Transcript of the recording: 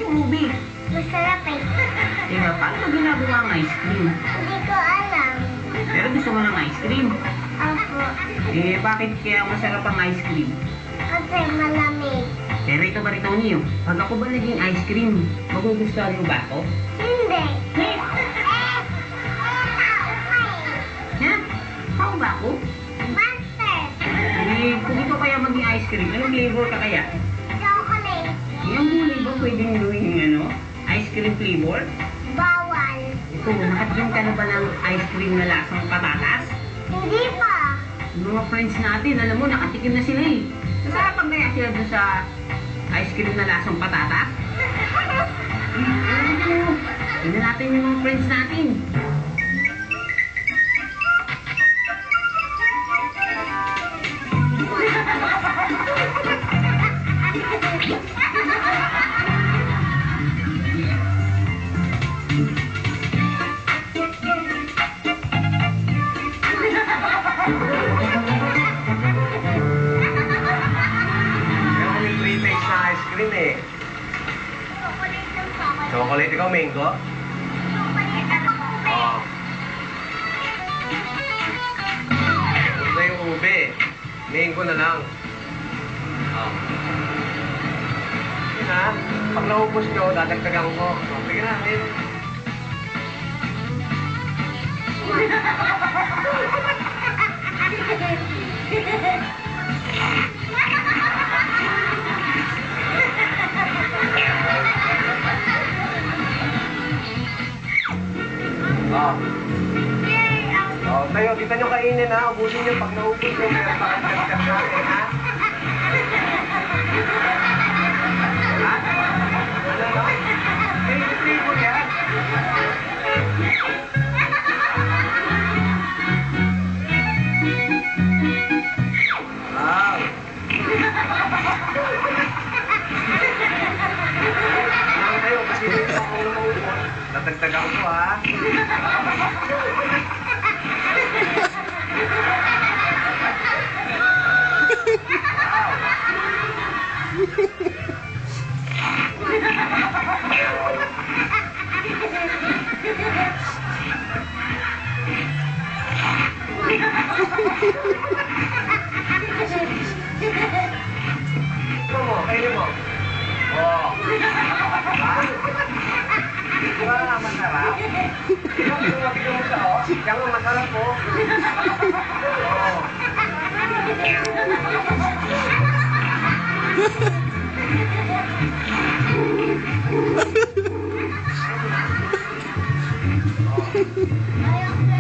Ubi. Masarap eh. Teka, paano ba ginagawa ang ice cream? Hindi ko alam. Pero gusto mo ng ice cream. Opo. Eh, bakit kaya masarap ang ice cream? Kasi malamig. Pero ito ba rin niyo? Pag ako ba naging ice cream, magugustuhan mo ba ako? Hindi. Ha? Tao ba ako? Master. Eh, kung ito kaya maging ice cream, anong flavor ka kaya? Chocolate. Yung gulay ba pwedeng gawing ice cream flavor? Bawal. Ito, nakatikim ka na ba ng ice cream na lasang patatas? Hindi pa. Yung mga friends natin, alam mo, nakatikim na sila eh. Nasarapan kaya sila doon sa ice cream na lasang patatas? Tingnan natin yung mga friends natin. Eh. Chocolate lang sa akin. Chocolate, ikaw mango? Chocolate ako ube. Oo. Ito yung ube. Mango na lang. Oo. Yun ha. Pag naubos nyo, dadagdagan ko. Sige na, eh. Oh, tayo, kita nyo kainin ha. Ubusin nyo pag naubos nyo. Meron pa kang dagdag natin ha. Ha? Ano no? Favorite yan. Wow. Lang tayo, kasi dito ako naubos. Natagtagan ko ha. Kainin mo. Oh. Di ba nga masarap? Ikaw, tingnan mo sa o. Yan nga masarap po. Oh. Ayaw ko na.